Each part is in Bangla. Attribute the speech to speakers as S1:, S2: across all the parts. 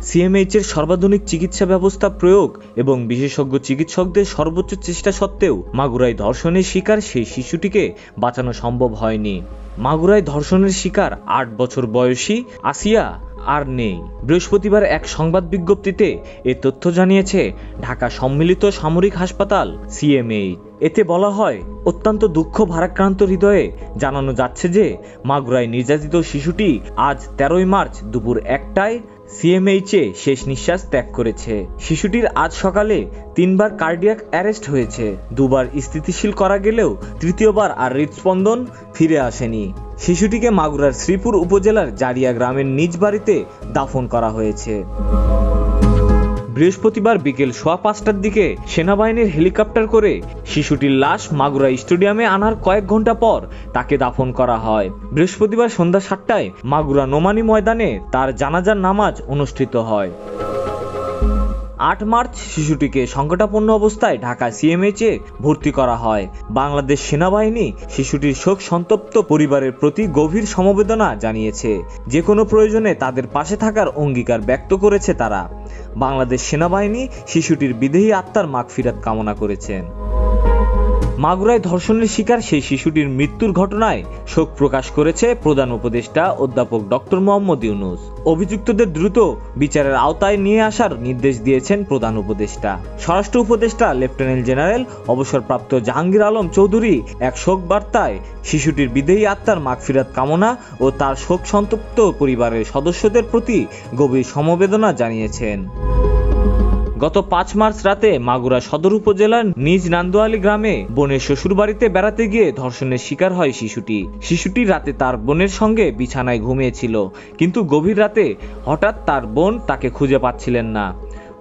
S1: সিএমএইচ এর সর্বাধুনিক চিকিৎসা ব্যবস্থা প্রয়োগ এবং বিশেষজ্ঞ চিকিৎসকদের সর্বোচ্চ চেষ্টা সত্ত্বেও মাগুরায় ধর্ষণের শিকার সেই শিশুটিকে বাঁচানো সম্ভব হয়নি। মাগুরায় ধর্ষণের শিকার ৮ বছর বয়সী আসিয়া আর নেই। বৃহস্পতিবার এক সংবাদ বিজ্ঞপ্তিতে এ তথ্য জানিয়েছে ঢাকা সম্মিলিত সামরিক হাসপাতাল সিএমএইচ। এতে বলা হয়, অত্যন্ত দুঃখ ভারাক্রান্ত হৃদয়ে জানানো যাচ্ছে যে মাগুরায় নির্যাতিত শিশুটি আজ ১৩ই মার্চ দুপুর ১টায় সিএমএইচে শেষ নিঃশ্বাস ত্যাগ করেছে। শিশুটির আজ সকালে ৩বার কার্ডিয়াক অ্যারেস্ট হয়েছে। ২বার স্থিতিশীল করা গেলেও তৃতীয়বার আর হৃদস্পন্দন ফিরে আসেনি। শিশুটিকে মাগুরার শ্রীপুর উপজেলার জারিয়া গ্রামের নিজ বাড়িতে দাফন করা হয়েছে। বৃহস্পতিবার বিকেল ৫:১৫টার দিকে সেনাবাহিনীর হেলিকপ্টার করে শিশুটির লাশ মাগুরা স্টেডিয়ামে আনার কয়েক ঘন্টা পর তাকে দাফন করা হয়। বৃহস্পতিবার সন্ধ্যা ৭টায় মাগুরা নোমানী ময়দানে তার জানাজার নামাজ অনুষ্ঠিত হয়। ৮ মার্চ শিশুটিকে সংকটাপন্ন অবস্থায় ঢাকা সিএমএইচে ভর্তি করা হয়। বাংলাদেশ সেনাবাহিনী শিশুটির শোক সন্তপ্ত পরিবারের প্রতি গভীর সমবেদনা জানিয়েছে। যে কোনো প্রয়োজনে তাদের পাশে থাকার অঙ্গীকার ব্যক্ত করেছে তারা। বাংলাদেশ সেনাবাহিনী শিশুটির বিদেহী আত্মার মাগফিরাত কামনা করেছেন। মাগুরায় ধর্ষণের শিকার সেই শিশুটির মৃত্যুর ঘটনায় শোক প্রকাশ করেছে প্রধান উপদেষ্টা অধ্যাপক ডক্টর মোহাম্মদ ইউনূস। অভিযুক্তদের দ্রুত বিচারের আওতায় নিয়ে আসার নির্দেশ দিয়েছেন প্রধান উপদেষ্টা। স্বরাষ্ট্র উপদেষ্টা লেফটেন্যান্ট জেনারেল অবসরপ্রাপ্ত জাহাঙ্গীর আলম চৌধুরী এক শোক বার্তায় শিশুটির বিদেহী আত্মার মাগফিরাত কামনা ও তার শোক সন্তপ্ত পরিবারের সদস্যদের প্রতি গভীর সমবেদনা জানিয়েছেন। গত ৫ মার্চ রাতে মাগুরা সদর উপজেলার নিজ নান্দোয়ালি গ্রামে বোনের শ্বশুরবাড়িতে বেড়াতে গিয়ে ধর্ষণের শিকার হয় শিশুটি রাতে তার বোনের সঙ্গে বিছানায় ঘুমিয়েছিল, কিন্তু গভীর রাতে হঠাৎ তার বোন তাকে খুঁজে পাচ্ছিলেন না।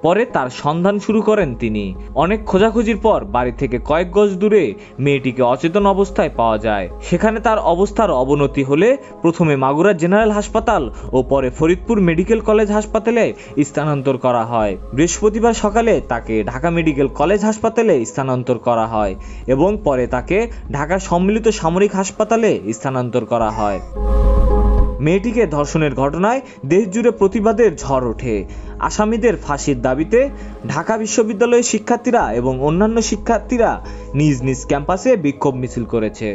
S1: পরে তার সন্ধান শুরু করেন তিনি। অনেক খোঁজাখুঁজির পর বাড়ি থেকে কয়েক গজ দূরে মেয়েটিকে অচেতন অবস্থায় পাওয়া যায়। সেখানে তার অবস্থার অবনতি হলে প্রথমে মাগুরা জেনারেল হাসপাতাল ও পরে ফরিদপুর মেডিকেল কলেজ হাসপাতালে স্থানান্তর করা হয়। বৃহস্পতিবার সকালে তাকে ঢাকা মেডিকেল কলেজ হাসপাতালে স্থানান্তর করা হয় এবং পরে তাকে ঢাকা সম্মিলিত সামরিক হাসপাতালে স্থানান্তর করা হয়। মেয়েটিকে ধর্ষণের ঘটনায় দেশজুড়ে প্রতিবাদের ঝড় ওঠে। আসামিদের ফাঁসির দাবিতে ঢাকা বিশ্ববিদ্যালয়ের শিক্ষার্থীরা এবং অন্যান্য শিক্ষার্থীরা নিজ নিজ ক্যাম্পাসে বিক্ষোভ মিছিল করেছে।